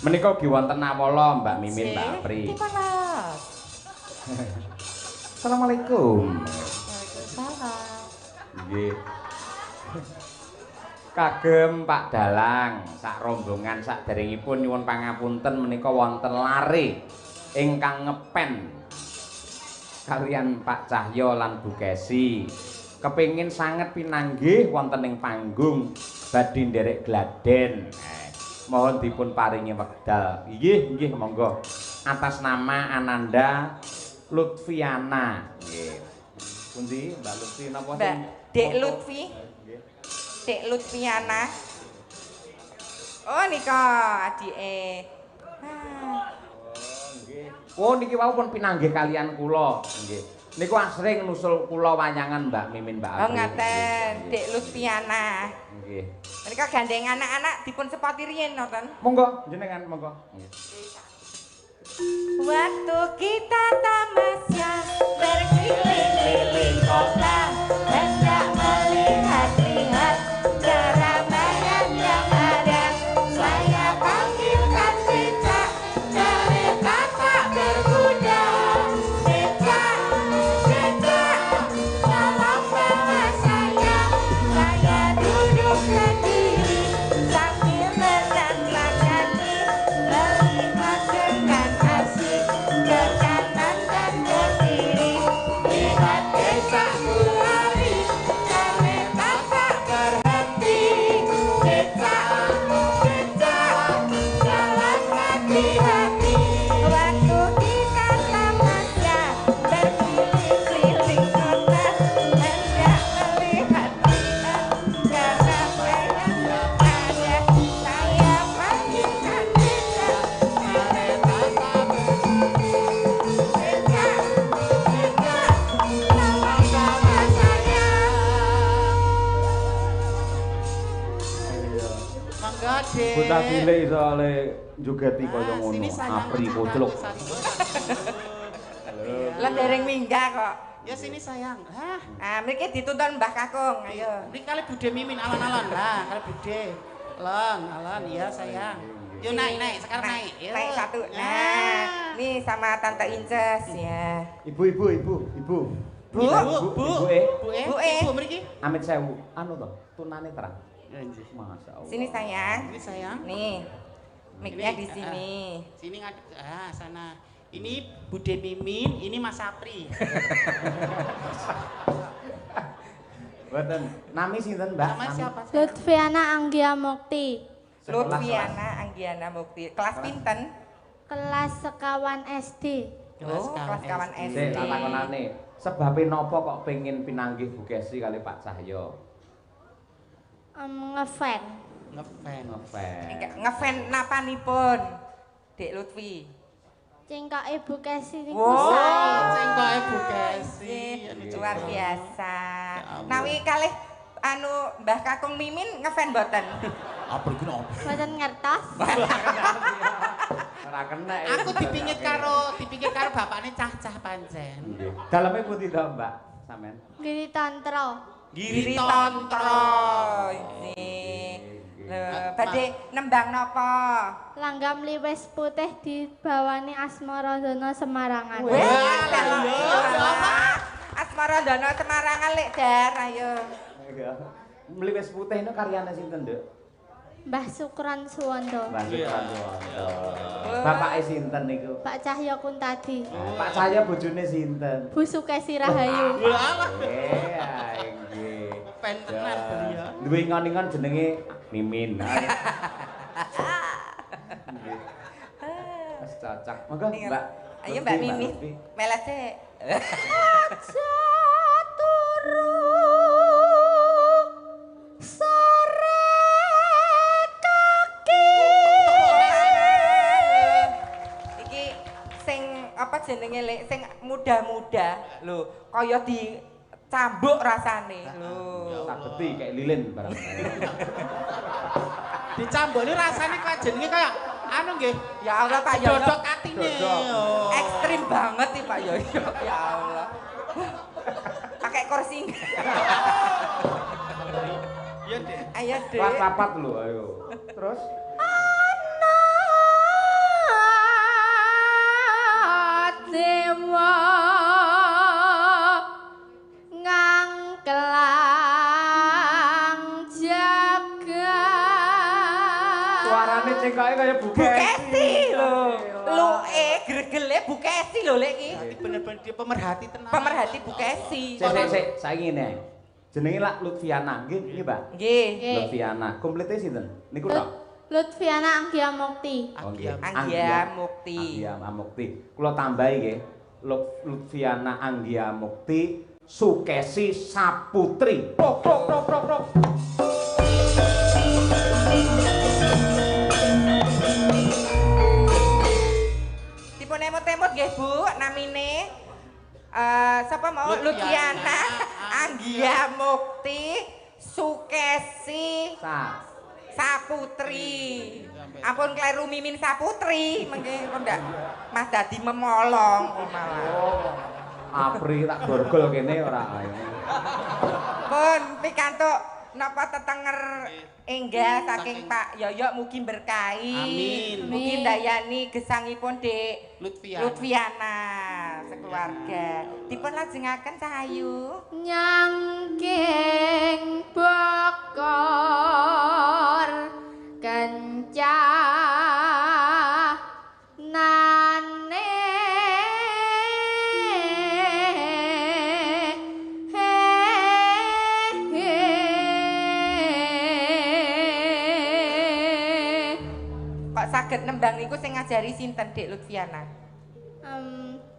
Menika ugi wonten awala Mbak Mimin Mbak Apri. Dipanas. Assalamualaikum. Waalaikumsalam. Nggih. Kagem Pak Dalang, sak rombongan saderengipun nyuwun pangapunten menika wonten lare ingkang ngepen kalian Pak Cahyo lan Bu Kesi. Kepingin sanget pinanggih wonten ing panggung badhe nderek gladen. Mohon dipun paringi wekdal. Nggih, monggo. Atas nama Ananda Lutfiana. Nggih. Pundi Mbak Lutfi napa sih? Mbak Dek Lutfi. Dek Lutfiana. Oh nika adike. Nggih. Oh niki wau pun pinanggih kalian kula. Nggih. Niku asring nusul kula wayangan Mbak Mimin Mbak Apri. Oh ngaten, Dek Lutfiana. Nggih. Menika gandeng anak-anak dipun sepati riyen nonton. Monggo jenengan monggo. Nggih. Waktu kita tamasya berkeliling-keliling kota, hendak melihat-lihat keramaian yang ada. Saya panggilkan cicak, cerita tak berkuda. Cicak, tolong bawa saya duduk sendiri sambil berjalan kaki, melihat dengan asik ke kanan Bocah cilik iso ale njogeti kaya ngono. Sini sayang. Apri kocluk. Lah dereng minggah kok. Ya sini sayang. Hah? Ah, mriki dituntun Mbah Kakung. Ayo. Mriki kali Bude Mimin alon-alon. Nah, kali Bude. Alon, iya sayang. Yuk naik, sekarang naik. Yuk. Naik satu. Nah, nih sama Tante Inces ya. Ibu. Bu. Bu Ibu mriki. Amit sewu. Anu to, tunane terang. Masyaallah. Sini sayang. Ini sayang. Nih. Mic-nya di Ini, sini. Sini ngadep sana. Ini Bude Mimin, ini Mas Sapri. Mboten. Nami sinten, Mbak? Nama siapa? Lutfiana Anggia Mukti, Lutfiana Anggiana Mukti. Kelas pinten? kelas sekawan SD. Oh, kelas kawan SD. Sik, tak takonane. Sebabe napa kok pengin pinanggih Bu Kesi kali Pak Cahyo? Ngefan. Ngefan. Ngefan napanipun? Dek Lutfi. Cengkoke Bu Kesi niku Wow. sae. Cengkoke Bu Kesi. Luar biasa. Ya Allah. Nawi kalih anu Mbah Kakung Mimin ngefan mboten? Apa iki opo? Mboten ngertos. Ora kena. Aku dipikir karo bapakne cah-cah pancen. Nggih. Daleme pundi to, Mbak? Sampean? Giri Tantro. Giri Tantro. Badhe nembang napa? Langgam liwes putih dibawani Asmaradana Semarangan. Asmaradana Semarangan lek Dar ayo. Mliwis putih itu karyane sinten, Nduk? Mbah Sukran Suwondo. Mbah Supranowo. Bapake sinten niku? Pak Cahyo Kuntadi. Pak Cahyo bojone sinten? Bu Sukesi Rahayu. Nggih. Pentenan beliau. Duwe ingon-ingon jenenge Mimin. Wis cocok. Monggo, Mbak. Ayo Mbak Mimin. Meles sik. Turu sore kaki. Iki sing apa jenenge lek sing muda-muda lho, kaya dicambuk rasane lho. Tak beti kayak lilin barang. Dicamboni rasane kaya jenenge kaya anu nggih. Ya Allah Pak Yoyo. Dodok atine. Oh. Ekstrim banget nih Pak Yoyo. Ya Allah. Pakai kursi. Iya, Dek. Ayo, Dek. Rapat lho, ayo. Terus Dewa ngangkelang jagat. suarane cengkoke kaya Bu Bu Kesi lho. Luke gregele Bu Kesi lho lek iki. Bener-bener dia pemerhati tenan. Pemerhati Bu Kesi. Sik, saiki ngene. Jenenge lak Lutfiana, nggih, nggih, Mbak. Nggih. Lutfiana. Komplite sinten? Niku tok. Lutfiana Anggia Mukti. Oh, nggih. Anggia Mukti. Anggia Mukti. Kula tambahi nggih. Lutfiana Anggia Mukti, Sukesi Saputri. Prok. Dipun emot-emot nggih Bu, namine sapa mau Lutfiana Anggia Mukti Sukesi Saputri. Ampun kleru Mimin Saputri, mengke kok ndak Mas dadi memolong kok malah. Apri tak borgol kene ora ae. Pun pikantuk napa tetenger enggah saking Pak Yoyo mugi berkahi. Amin. Mugi ndayani gesangipun Dek Lutfiana. Lutfiana sekeluarga. Dipun lajengaken Cahayu. Nyangking bokor kencah nane saged nembang niku sing ngajari sinten Dik Lutfiana?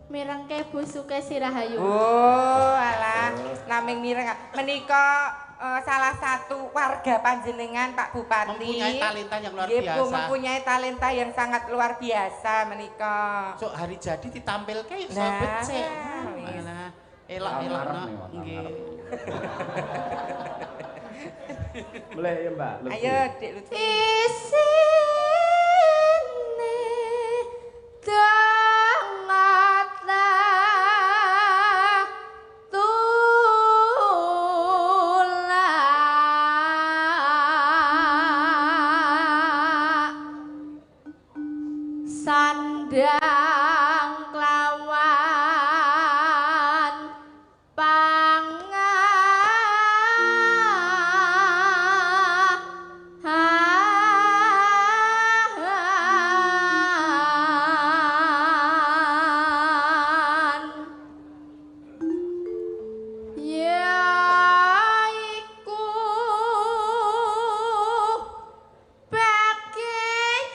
Mirengke Bu Sukesi Rahayu. Oh, alah, naming mireng. Menika salah satu warga panjenengan Pak Bupati. Mempunyai talenta yang luar Nggih, Bu, biasa. mempunyai talenta yang sangat luar biasa menika. So hari jadi ditampilke iso Nah, becik. wis. Alah, elok-elok Ngarep no. nih, Mas, Nggih. ngarep. Boleh ya Mbak Lutfi? Ayo Dik Lutfi. Isine dangata tulak sandang kelawan pangan yaiku bagéyan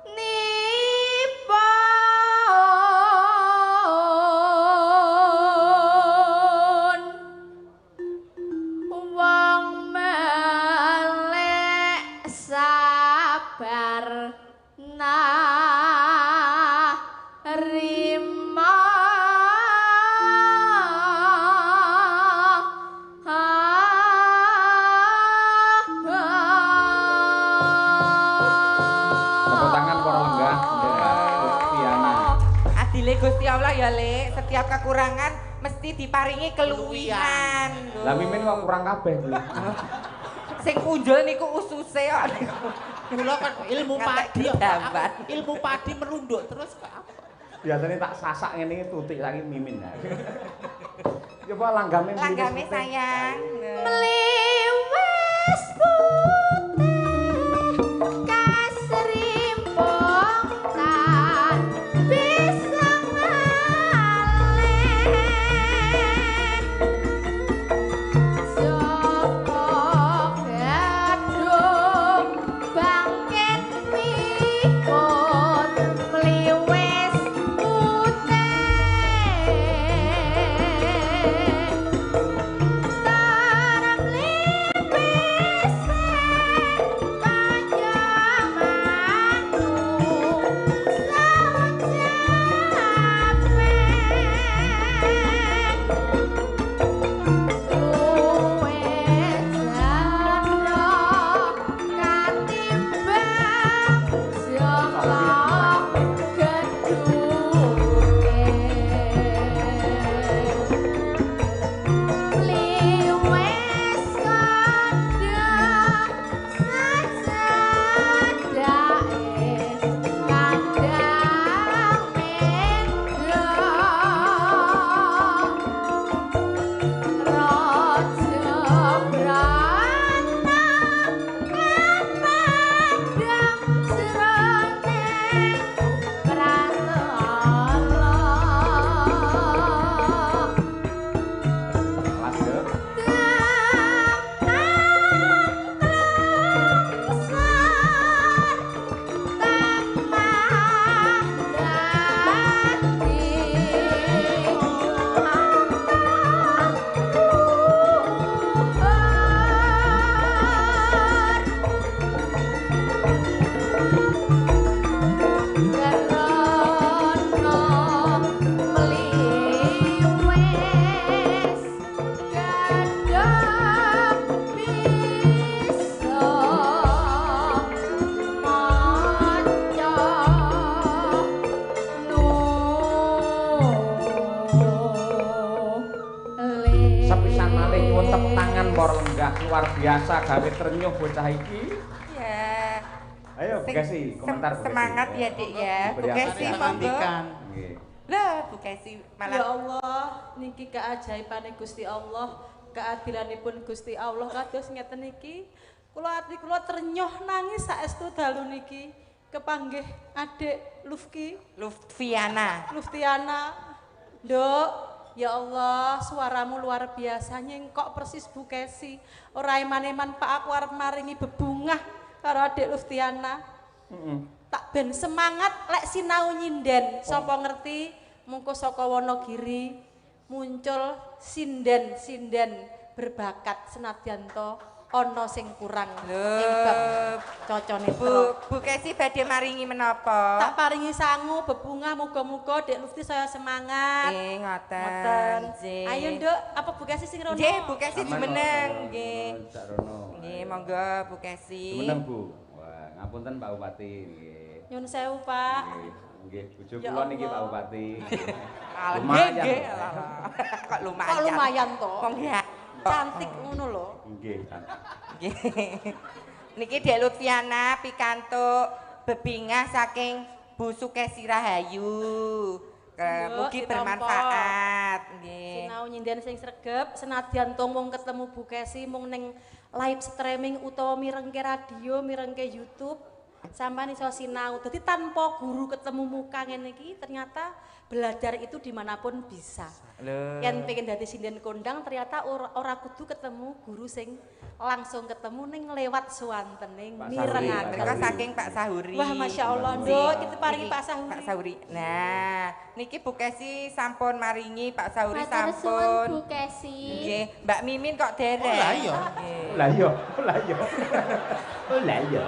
nipun wong melek sabar narima Tepuk tangan para lenggah untuk Lutfiana. Adile Gusti Allah ya, Lek. Setiap kekurangan mesti diparingi keluwihan. lho. Lah Mimin kok kurang kabeh iki. Sing punjul niku ususe kok niku. Kula kan ilmu Ngantek padi kok. gambar. Ilmu padi merunduk terus kok apa? Biasanya tak sasak ngene iki tutik lagi Mimin. Coba langgame Mimin. Langgame sayang. mliwes putih kasrimpong tan bisa ngalih saka gadung bangkit mikut mliwes putih tarang lipis para lenggah luar biasa gawe trenyuh bocah iki. Ya. Ayo Bu Kesi, komentar Bu Kesi. Semangat ya, Dik ya. Bu Beri Kesi apa? monggo. Ngendikan. Nggih. Lah, Bu Kesi Ya malah Allah, niki keajaibane Gusti Allah, keadilanipun Gusti Allah kados ngeten niki. Kula ati kula trenyuh nangis saestu dalu niki kepanggih adik Lutfiana. Luftiana. Nduk, ya Allah, suaramu luar biasa nyengkok persis Bu Kesi. Ora eman-eman Pak aku arep maringi bebungah karo adik Luftiana. Tak ben semangat lek sinau nyinden. Sapa ngerti mungko saka Wonogiri muncul sinden-sinden berbakat senadyan to ana sing kurang ing bab cocone Bu Kesi badhe maringi menapa? tak paringi sangu bebungah muga-muga Dek Lufti saya semangat. Ngoten. Nggih. Ayo Nduk, apa Bu Kesi sing rono? Nggih, Bu Kesi Aman, jumeneng kok. nggih. Cak Rono. Nggih, monggo Bu Kesi. Jumeneng, Bu. Wah, ngapunten Pak Bupati nggih. Nyun sewu, Pak. Nggih, nggih. Bojo Ya kula niki Allah. Pak Bupati. Lumayan. Nggih, kok lumayan. Kok lumayan to? Wong ya. Cantik ngono lho. Nggih. Nggih. Niki Dek Lutfiana pikantuk bebingah saking Bu Sukesi Rahayu. Mugi ditampa. bermanfaat. Nggih. Sinau nyinden sing sregep senadyan to mung ketemu Bu Kesi mung ning live streaming utawa mirengke radio, mirengke YouTube. Sampeyan iso sinau. Dadi tanpa guru ketemu muka ngene iki ternyata belajar itu dimanapun bisa. Yen pengen dadi sinden kondang ternyata ora kudu ketemu guru sing langsung ketemu ning lewat suwantening mirengan. Mereka saking Pak Sahuri. Wah, Masya Allah, Nduk, kita paringi Niki Pak Sahuri. Pak Sahuri. Nah, niki Bu Kesi sampun maringi, Pak Sahuri Matur suwun sampun. Bu Kesi. Nggih, Mbak Mimin kok derek. Oh, lah iya. Nggih. Lah iya, lah iya. Lah iya.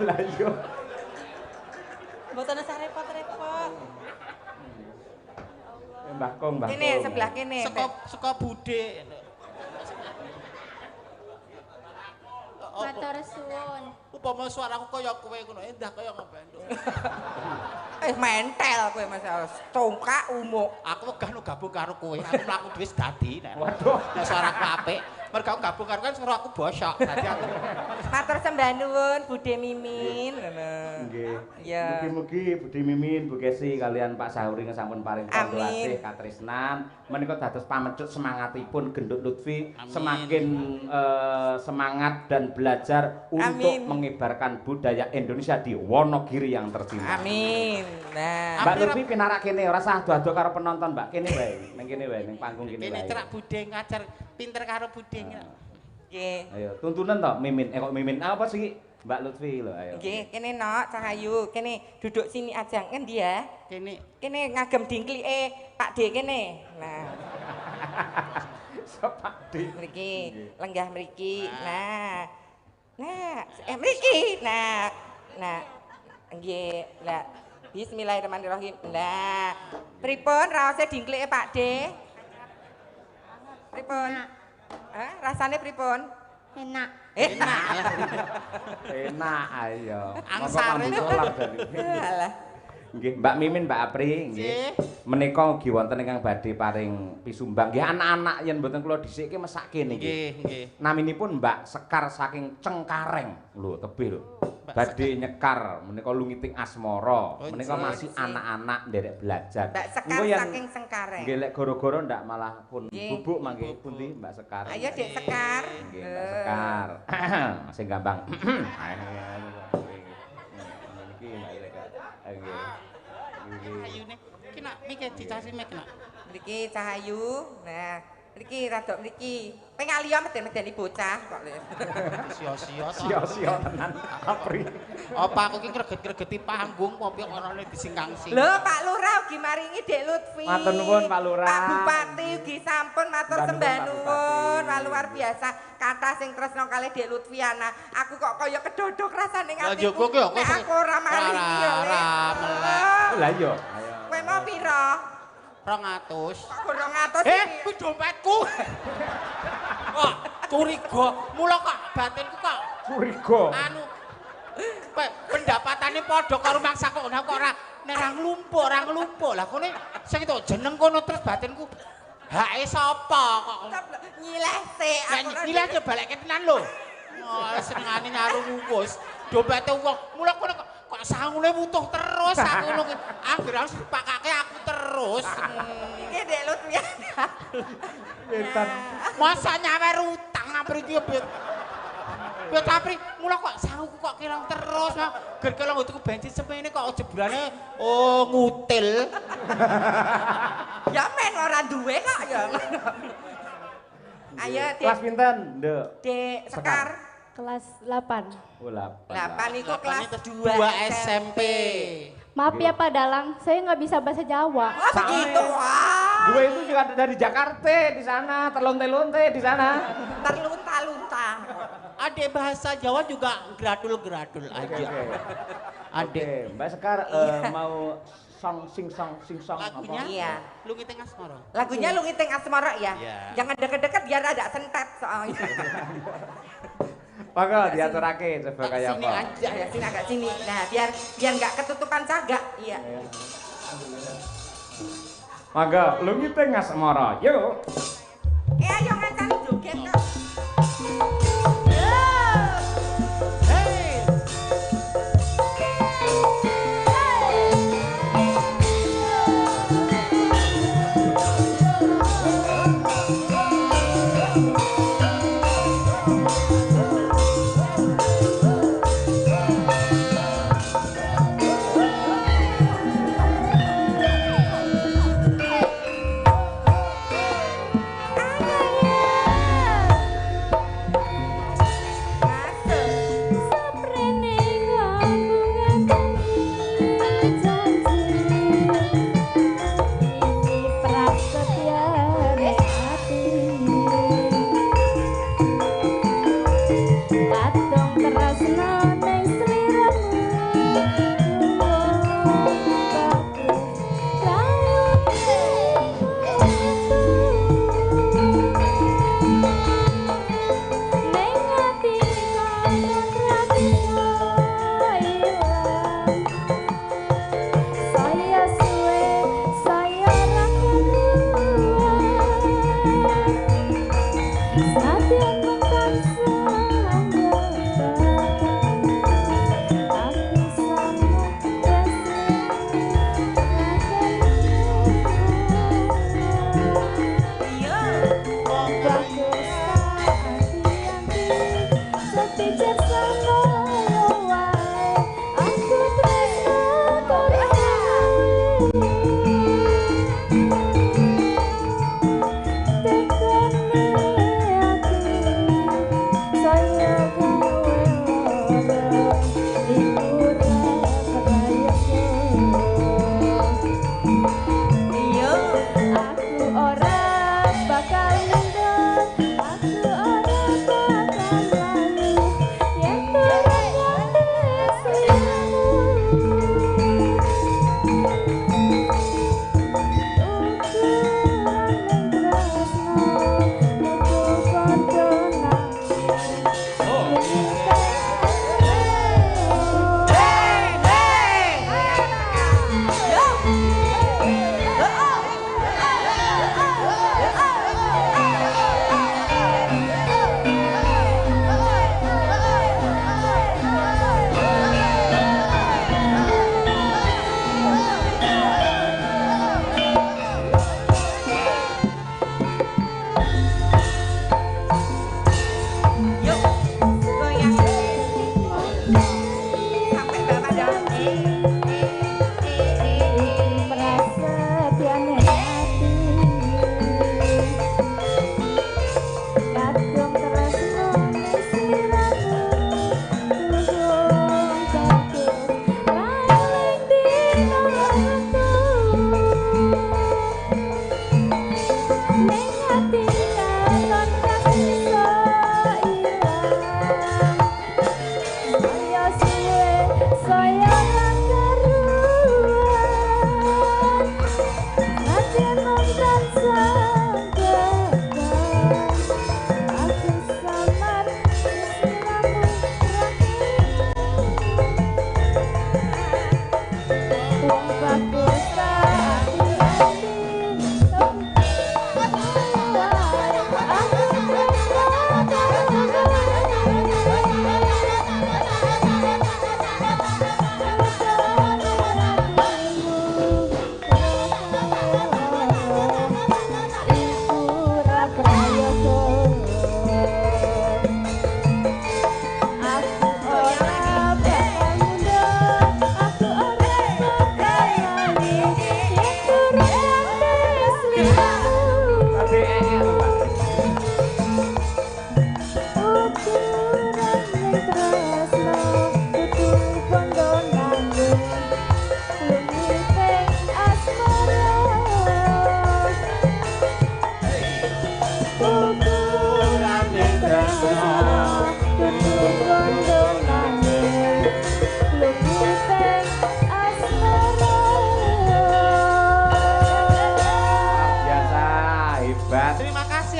Lah iya. Mboten usah repot-repot. Mbah Kong, Mbah. Kene Kong. sebelah kene. Saka bude. Matur suwun. Upama suaraku kaya kowe ngono, endah kaya ngabanduk. Mentel kowe Mas congkak umuk. Aku wegah nu gabung karo kowe. Aku mlaku dhewe dadi nek. Waduh. Nek suaraku apik, mergo aku gabung karo kan suara aku bosok. Dadi aku Matur sembah nuwun Bude Mimin. Ngono. Nggih. Ya. Mugi-mugi Budi Mimin, Bu Kesi kalian Pak Sahuri sampun paring pandulasih katresnan menika dados pamecut semangatipun Gendut Lutfi semakin semangat dan belajar untuk Amin. mengibarkan budaya Indonesia di Wonogiri yang tercinta. Amin. Nah, Mbak Lutfi pinarak kene ora usah adu-adu karo penonton, Mbak. Kene wae, ning kene wae, ning panggung kene kene wae. cerak bude ngajar pinter karo bude. nggih. Ayo, tuntunan toh Mimin. Kok Mimin apa sih Mbak Lutfi lho, ayo. Nggih, kene nok Cahayu, kene duduk sini aja ngendi ya? Kene Kene ngagem dingklike Pak D kene. Nah, Sok Pak D. mriki, lenggah mriki. Nah. Nah, mriki. Nah. Nah. Nggih, lah. Bismillahirrahmanirrahim. Nah, pripun raose dingklike Pak D? Pripun? Hah, rasane pripun? Enak. Enak. Enak ayo. Angsare. Alah. Nggih, Mbak Mimin, Mbak Apri, nggih. Menika ugi wonten ingkang badhe paring pisumbang. Nggih, anak-anak yen mboten kula dhisike mesake niki. nggih, nggih. Naminipun Mbak Sekar saking Cengkareng. Lho, tebih lho. Badhe nyekar menika lungiting asmara. Oh, Menika masih cik. anak-anak nderek belajar. Mbak Sekar Engko yen- saking Sengkareng. Nggih, lek goro-goro ndak malah pun Nggih. bubuk mangke pundi Mbak Sekar. Ayo Dek Sekar. Nggih, Mbak Sekar. Sing gampang. Niki Mbak Sekar. Nggih. Ayune iki nak mikir dicasi mek nak. Mriki Cahayu. Nah, mriki rada mriki. Pengalian meden-medeni bocah kok lho. Sia-sia to. Sia-sia tenan Apri. Apa aku ki greget-gregeti panggung apa kok orane disingkang-sing. Lho, Pak Lurah ugi maringi Dek Lutfi. Matur nuwun, Pak Lurah. Pak Bupati ugi sampun matur Sembah sembah nuwun, Pak nuwun. Bupati. Wah, luar biasa. Kathah sing tresno kalih Dek Lutfiana. Aku kok kaya kedodok rasane Lah ngatiku. yo kok yo Nek aku ora maringi ya. ora melek. Lah iya. Ayo. Kowe mau pira? 200. Kok 200 Kuwi dompetku. Kok curiga. Mula kok batinku kok Curiga. anu pendapatane padha karo mangsa kok ora nek ora nglumpuk lah kene sing itu jeneng kono terus batinku hake sapa kok nyileh sik aku. nyileh yo balekke tenan lho oh senengane nyaru ngungkus dompete wong mula kono kok sangune wutuh terus aku ngono ki anggere harus dipakake aku terus Iki Dek Lutfiana. Etan. masa nyawer utang mriki Piye Capri, mula kok sanguku kok kirang terus, ger kelong tuku bensin semene kok jebrane oh ngutil. Ya men ora duwe kok ya. Ayo, Dek. Kelas pinten, Nduk? Dek Sekar. Kelas 8. Oh, 8. 8 iku kelas 2 SMP. Maaf ya Pak Dalang, saya nggak bisa bahasa Jawa. Oh, begitu. Wah. Gue itu juga dari Jakarta di sana, terlonte-lonte di sana. Terlunta-lunta. Adek bahasa Jawa juga gradul-gradul aja. Oke, Mbak Sekar mau sing song Lagunya? apa? Iya. Lungi Tengah Asmara. Lagunya Lungi Teng Asmara ya. Iya. Jangan deket-deket biar ada sentet soalnya. Maka diaturake coba kayak Sini apa? aja. Ya, sini agak sini. Nah, biar nggak ketutupan cagak. Iya. Maka lungi tengah semara, yuk. Ayo ngancani joget kok. Hey! Ayah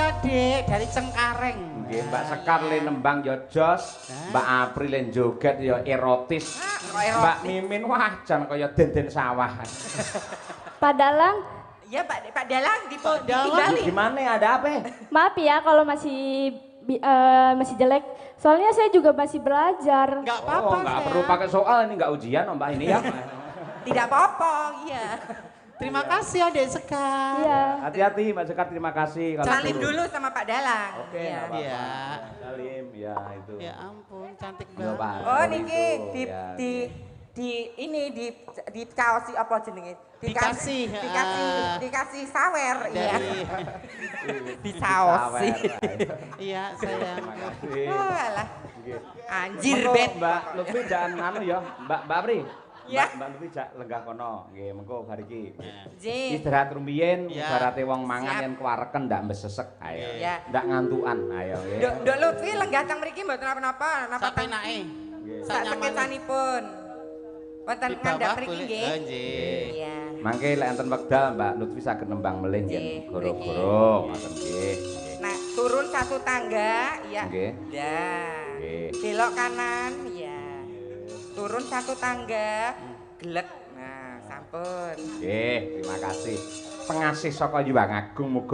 ya, Dik, dari Cengkareng. Nggih, Mbak Sekar le nembang ya jos, Mbak April le joget ya erotis. Mbak Mimin wah jan kaya denden sawah. Pak Dalang, Ya Pak Dalang di Dalang. Bali. Gimana ada apa? maaf ya kalau masih jelek. Soalnya saya juga masih belajar. Enggak Oh, apa-apa. nggak sayang. perlu pakai soal ini nggak ujian Mbak ini ya. Tidak apa-apa, iya. Terima kasih Adik Sekar. Iya. Hati-hati Mbak Sekar, terima kasih. kalau Salim turun. dulu sama Pak Dalang. Oke, Iya. nggak apa-apa. Iya. Salim, ya itu. Ya ampun, cantik Ya, Pak. banget. Oh Kalau niki itu, ya, di kaosi apa jenenge? Dikasih, Dikasih sawer, iya. Dari Disaosi. iya sayang. Terima kasih. Oh, alah. Nggih. Anjir, Mengko, Bet. Mbak Lutfi jangan anu ya, Mbak Apri. Ya. Mbak Lutfi jak lenggah kono. Nggih, mengko bar iki. Ji. Istirahat rumiyin, Ya. ibarate wong mangan Siap. yen kewareken ndak mbesesek. Ayo. Ya. Ndak ngantukan. Ayo nggih. Nduk Lutfi lenggah teng mriki mboten napa-napa, napa Sampai naik. sak sekesanipun. Wonten Di ngandhap bawah mriki boleh. nggih. Oh, nggih. Iya. Mangke lek enten wekdal Mbak Lutfi saged nembang melih Nggih, nggih. Goro-goro ngoten nggih. Nah, turun satu tangga, ya. Nggih. Dah. Nggih. Belok kanan, ya. Turun satu tangga, gelek. Nah, sampun. Nggih, terima kasih. Pengasih saka Hyang Agung muga